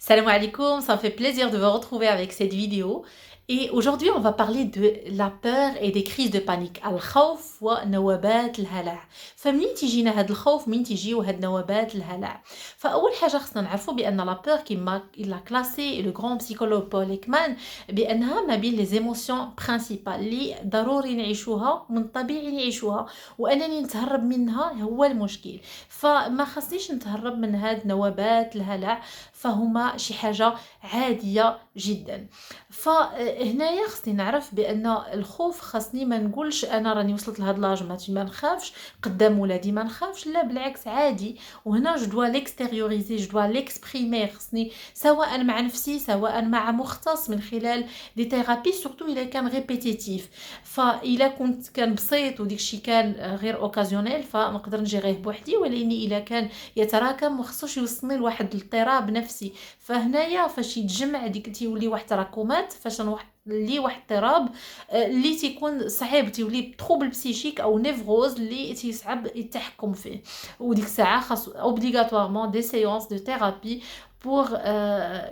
Salam alaikum, ça me fait plaisir de vous retrouver avec cette vidéo. Et aujourd'hui, on va parler de la peur et des crises de panique. الخوف ونوبات الهلع. فمنين تيجينا هاد الخوف منين تيجيو هاد نوبات الهلع؟ فأول حاجة خصنا نعرفوا بأن لا peur كيما إلا كلاسي لو غران بسيكولوج بول إكمان بأنها ما بين لي زيموسيون برينسيبال اللي ضروري نعيشوها من طبيعي نعيشوها وأنني نتهرب منها هو المشكل. فما خصنيش نتهرب من هاد نوبات الهلع، فهما شي حاجة عادية جدا. فهنايا خصني نعرف بان الخوف خاصني ما نقولش انا راني وصلت لهاد لاج ما نخافش قدام ولادي، ما نخافش، لا بالعكس عادي. وهنا جو دوا ليكستيريوريزي، جو دوا ليكسبريمي، خصني سواء مع نفسي سواء مع مختص من خلال دي ثيرابي، سورتو الا كان ريبيتيتيف. فاذا كنت كان بسيط وديكشي كان غير اوكازيونيل فنقدر نجيريه بوحدي، ولكن الا كان يتراكم وخصوش يوصلني لواحد الاضطراب نفسي، فهنايا فاش يتجمع ديك تيولي واحد تراكمات، فاش اللي واحد اضطراب اللي تيكون صعيب، تيولي تروبل بسيشيك او نيفروز اللي تيصعب التحكم فيه. وديك الساعه خاص اوبليغاتوارمون دي سيونس دو ثيرابي بور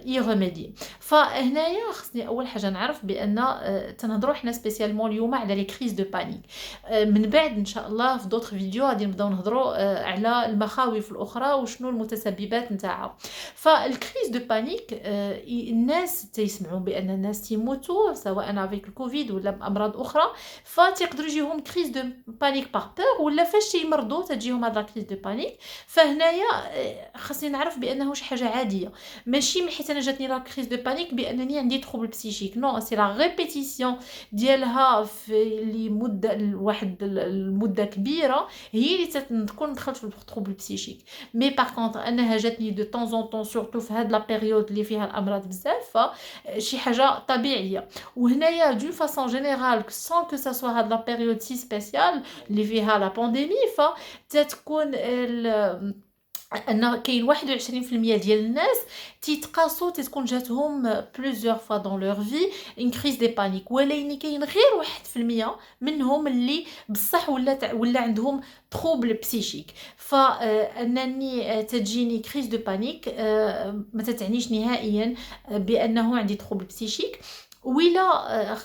y remédier. فهنايا خصني اول حاجه نعرف بان تنهضروا حنا سبيسيالمون اليوم على لي كريز دو بانيك. من بعد ان شاء الله في دوطخ فيديو غادي نبداو نهضروا على المخاوف الاخرى وشنو المتسببات نتاعها. فالكريز دو بانيك الناس تيسمعوا بان الناس تيموتوا سواء افيك الكوفيد ولا بامراض اخرى، فتقدر يجيهم كريز دو بانيك باغ بور، ولا فاش تيمرضوا تجيهم هاد لا كريز دو بانيك. فهنايا خاصني نعرف بانه شي حاجه عاديه، ماشي من حيت انا جاتني لا كريز دو بانيك بانني عندي تروبل بسيشيك، نو، سي لا ريبيتيسيون ديالها في لمده واحد المده كبيره هي اللي تكون دخلت في التروبل بسيشيك. مي باغ كونطخ انها جاتني دو طون زون طون سورتو في هاد لا بيريود اللي فيها الامراض بزاف، فشي حاجه طبيعيه. وهنايا دون فاصون جينيرال سون كو سا سوا هاد لا بيريود سي سبيسيال اللي فيها لا بانديمي، فتتكون ان كاين 21% ديال الناس تيتقاسو تتكون جاتهم بلوزيور فوا دون لور في ان كريز دي بانيك، ولكن كاين غير 1% منهم اللي بصح ولا عندهم تروبل بسيشيك. فانني تجيني كريز دو بانيك ما تتعنيش نهائيا بانه عندي تروبل بسيشيك. ولا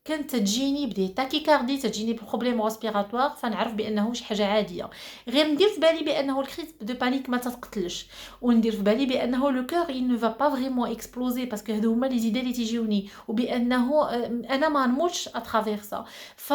كانت تجيني بدي تاكيكاردي، تجيني بروبليم ريسبيراتوار، فنعرف بانه شي حاجه عاديه. غير ندير في بالي بانه الكريز دو بانيك ما تتقتلش، وندير في بالي بانه لو كور il ne va pas vraiment exploser parce que هادو هما لي زيدي اللي تيجيوني، وبانه انا ما نموتش اترافير سا. ف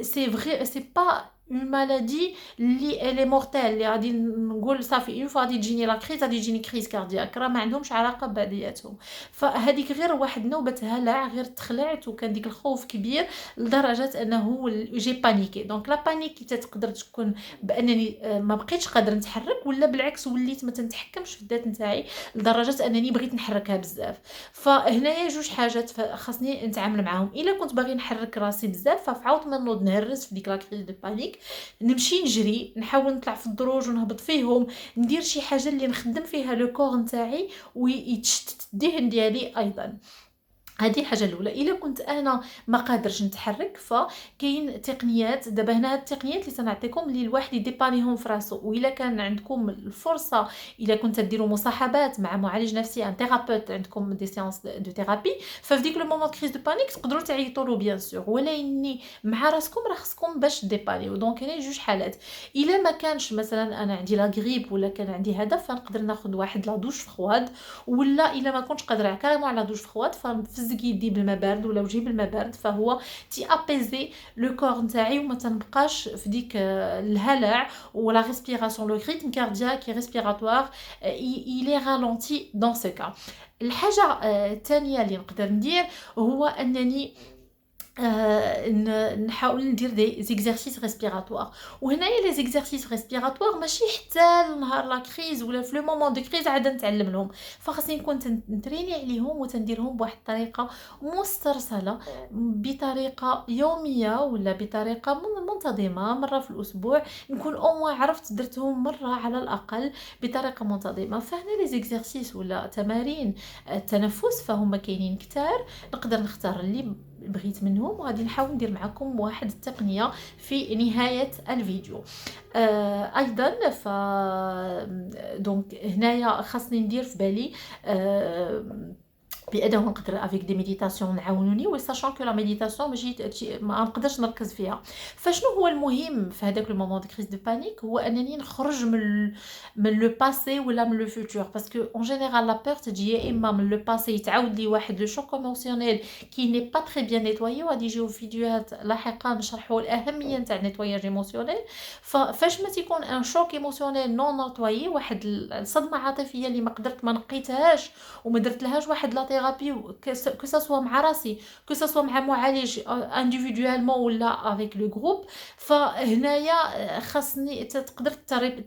سي فري سي با اون مالادي اللي الي مورتيل اللي غادي نقول صافي اون فوا غادي تجيني لا كريز غادي تجيني كريز كاردياك، راه ما عندهمش علاقه ببعضياتهم. فهذيك غير واحد نوبه هلع، غير تخلعت وكان ديك الخوف كبير لدرجه انه جي بانيكي. دونك لا بانيك تقدر تكون بانني ما بقيتش قادر نتحرك، ولا بالعكس وليت ما تنتحكمش في الذات نتاعي لدرجه انني بغيت نحركها بزاف. فهنايا جوج حاجات خاصني نتعامل معاهم. الا كنت باغي نحرك راسي بزاف فعاود ما نوض نهرس في ديك لا كريز دو بانيك، نمشي نجري، نحاول نطلع في الدروج ونهبط فيهم، ندير شي حاجه اللي نخدم فيها لو كور نتاعي ويتشتت الذهن ديالي ايضا. هذه الحاجه الاولى. الا كنت انا ما قادرش نتحرك فكاين تقنيات، دابا هنا هاد التقنيات اللي سنعطيكم اللي الواحد يديبانيهم في راسو. والا كان عندكم الفرصه، الا كنت ديروا مصاحبات مع معالج نفسي ان ثيرابيوت، عندكم دي سيونس دو ثيرابي، ففي ديك لو مومون كريز دو بانيك تقدروا تعيطوا له بيان سور، ولكن مع راسكم راه خصكم باش ديبانيو. دونك هنا جوج حالات. الا ما كانش مثلا انا عندي لا غريب ولا كان عندي هدف، فنقدر ناخذ واحد لا دوش فخواد، ولا الا ما كنتش قادره كاريمون على دوش فخواد فنفزق يدي بالماء بارد ولا وجهي بالماء بارد، فهو تي ابيزي لو كور نتاعي وما تنبقاش في ديك الهلع. ولا ريسبيراسيون لو ريتم كاردياك ريسبيراتوار il est ralenti dans ce cas. الحاجه الثانيه اللي نقدر ندير هو انني نحاول ندير دي زيكزارسيس ريسبيراتوار. وهنايا لي زيكزارسيس ريسبيراتوار ماشي حتى نهار لا كريز ولا في لو مومون دو كريز عاد نتعلم لهم، فخاصني نكون نتريني عليهم وتنديرهم بواحد الطريقه مسترسله، بطريقه يوميه ولا بطريقه منتظمه مره في الاسبوع، نكون او موان عرفت درتهم مره على الاقل بطريقه منتظمه. فهنا لي زيكزارسيس ولا تمارين التنفس فهم كاينين كتار، نقدر نختار اللي بغيت منهم، وغادي نحاول ندير معكم واحد التقنية في نهاية الفيديو. أيضا دونك هنايا خاصني ندير في بالي بانه نقدر افيك دي ميديتاسيون نعاونوني، و ساشون كو لا ميديتاسيون ماشي ما نقدرش نركز فيها. فشنو هو المهم في هذاك لو مومون دو كريز دو بانيك؟ هو انني نخرج من لو باسي ولا من لو فوتور، باسكو اون جينيرال لا بور تجي يا اما من لو باسي يتعاود لي واحد لو شوك ايموسيونيل كي ني با تري بيان نيتوايي، وغادي يجيو فيديوهات لاحقا نشرحوا الاهميه نتاع النيتواياج ايموسيونيل. فاش ما تيكون ان شوك ايموسيونيل نون نيتوايي، واحد الصدمه عاطفيه اللي ما نقيتهاش وما درتلهاش واحد لا ثيرابي، كو سوا مع راسي كو سوا مع معالج انديفيدوالمون ولا افيك لو جروب، فهنايا خاصني تقدر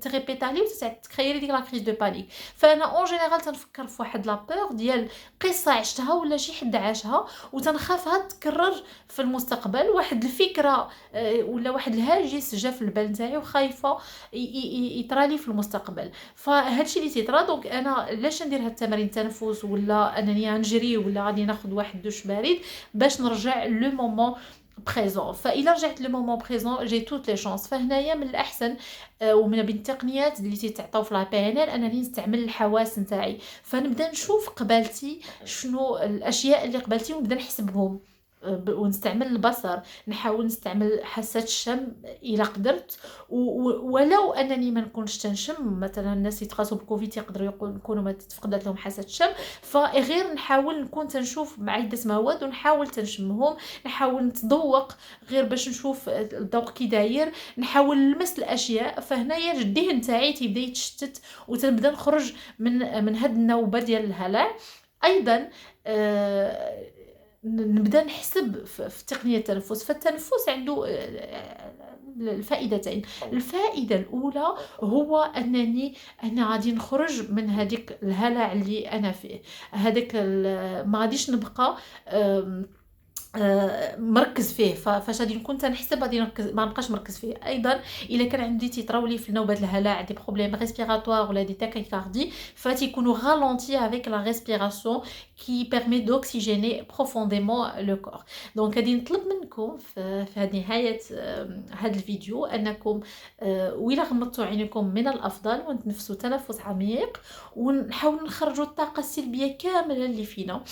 تريبيت عليه وتكريري ديك لا كريز دو بانيك. فانا اون جينيرال تنفكر في واحد لا بور ديال قصه عشتها ولا شي حد عاشها وتنخافها تكرر في المستقبل، واحد الفكره ولا واحد الهاجس جا في البال نتاعي وخايفه يطرالي في المستقبل. فهادشي اللي تيطرا. دونك انا علاش ندير هاد التمارين التنفس، ولا انني نجري، ولا غادي ناخذ واحد دوش بارد باش نرجع لو مومون بريزون. فإلا رجعت لو مومون بريزون جي توت لي شانس. فهنايا من الاحسن ومن بين التقنيات اللي تيتعطاو في لا بي ان ال انني نستعمل الحواس نتاعي، فنبدا نشوف قبالتي شنو الاشياء اللي قبالتي ونبدا نحسبهم، ونستعمل البصر، نحاول نستعمل حاسة الشم إلا قدرت، ولو أنني ما نكونش تنشم. مثلا الناس يتقاسوا بالكوفيد يقدروا يكونوا ما تفقدت لهم حاسة الشم، فغير نحاول نكون تنشوف مع عدة مواد ونحاول تنشمهم، نحاول نتذوق غير باش نشوف الذوق كي داير، نحاول نلمس الاشياء. فهنايا الذهن تاعي تيبدا يتشتت وتنبدا نخرج من هاد النوبه ديال الهلع. ايضا نبدا نحسب في تقنيه التنفس. فالتنفس عنده الفائدتين. الفائده الاولى هو انا غادي نخرج من هذيك الهلع اللي انا فيه، هذاك ما غاديش نبقى مركز فيه. فاش غادي نكون تنحسب غادي نركز، ما نبقاش مركز فيه. ايضا الا كان عندي تيطراولي في نوبه الهلع دي بروبليم ريسبيراتوار ولا دي تاكيكاردي، فتيكونوا غالونتي افيك لا ريسبيراسيون كي بيرمي دوكسيجيني بروفونديمون لو كور. دونك غادي نطلب منكم في هذه نهايه هذا الفيديو انكم وإلا غمضتوا عينيكم من الافضل ونتنفسوا تنفس عميق ونحاولوا نخرجوا الطاقه السلبيه كامله اللي فينا،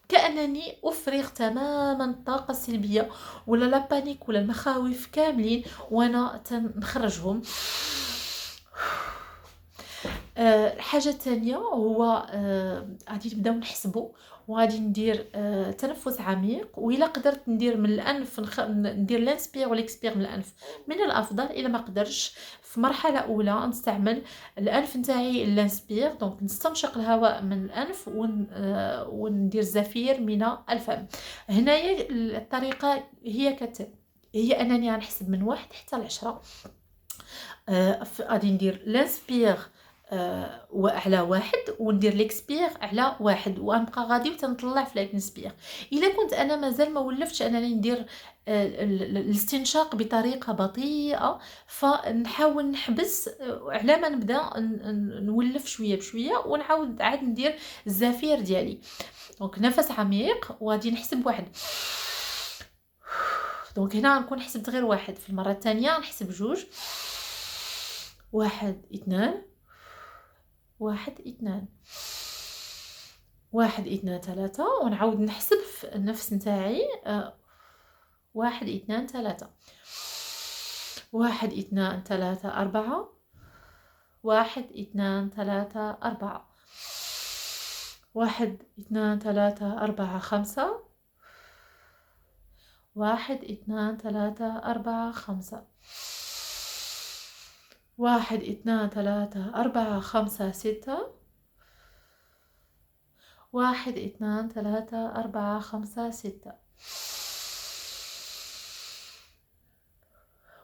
كأنني أفرغ تماما الطاقة السلبية ولا لا بانيك ولا المخاوف كاملين وانا نخرجهم. الحاجة الثانية هو غادي نبداو نحسبوا، وغادي ندير تنفس عميق، وإلا قدرت ندير من الانف ندير لانسبير والاكسبير من الانف من الافضل. الا ما قدرش في مرحله اولى نستعمل الانف نتاعي لانسبير، دونك نستنشق الهواء من الانف وندير زفير من الفم. هنايا الطريقه هي هي انني غنحسب من 1 حتى ل 10. غادي ندير لانسبير وعلى 1 وندير ليكسبير على 1 وغنبقى غادي وتنطلع في لانسبير. الا كنت انا مازال ما ولفتش انني ندير الاستنشاق بطريقه بطيئه، فنحاول نحبس على ما نبدا نولف شويه بشويه ونعاود عاد ندير الزفير ديالي. دونك نفس عميق وغادي نحسب 1. دونك هنا نكون حسبت غير 1. في المره الثانيه نحسب 2، 1 2 1 2 1 2 3 ونعاود نحسب في النفس نتاعي 1 2 3 1 2 3 4 1 2 3 4 1 2 3 4 5 1 2 3 4 5 1 2 3 4 5 6 1 2 3 4 5 6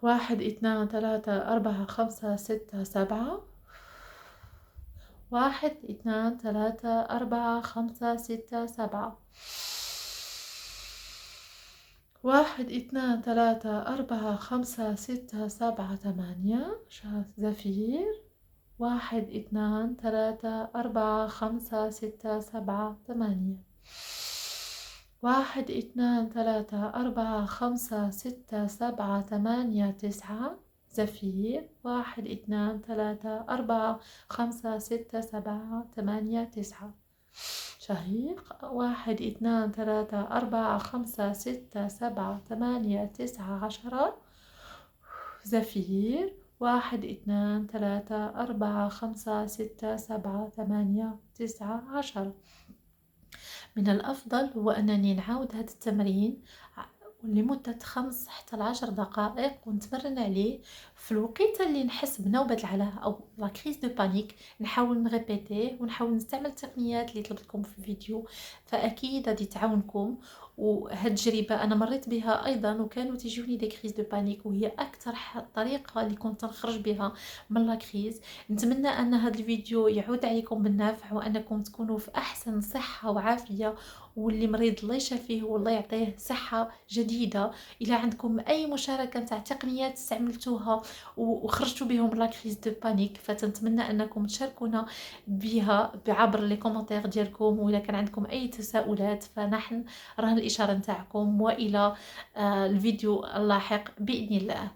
1 2 3 4 5 6 7 1 2 3 4 5 6 7 1 2 3 4 5 6 7 8 زفير 1 2 3 4 5 6 7 8 1 2 3 4 5 6 7 8 9 زفير. 1 2 3 4 5 6 7 8 9 شهيق. 1 2 3 4 5 6 7 8 9 10 زفير. 1 2 3 4 5 6 7 8 9 10. من الأفضل هو أنني نعاود هذا التمرين لمدة 5 حتى 10 دقائق ونتمرن عليه في الوقيته اللي نحس بنوبة العلاه أو لا كريز دو بانيك. نحاول نريبيتيه ونحاول نستعمل التقنيات اللي طلبت لكم في الفيديو، فأكيد غادي تعاونكم. وهاد التجربة أنا مريت بها أيضا وكانوا تجوني دي كريز دو بانيك، وهي أكثر طريقة اللي كنت نخرج بها من لا كريز. نتمنى أن هذا الفيديو يعود عليكم بالنفع وأنكم تكونوا في أحسن صحة وعافية، واللي مريض الله يشافيه والله يعطيه صحة جديدة. إلى عندكم أي مشاركة تاع تقنيات استعملتوها وخرجتوا بهم لا كريز دو بانيك فتنتمنى أنكم تشاركونا بها عبر لي كومنتير ديالكم، وإذا كان عندكم أي تساؤلات فنحن رهن الإشارة نتاعكم. وإلى الفيديو اللاحق بإذن الله.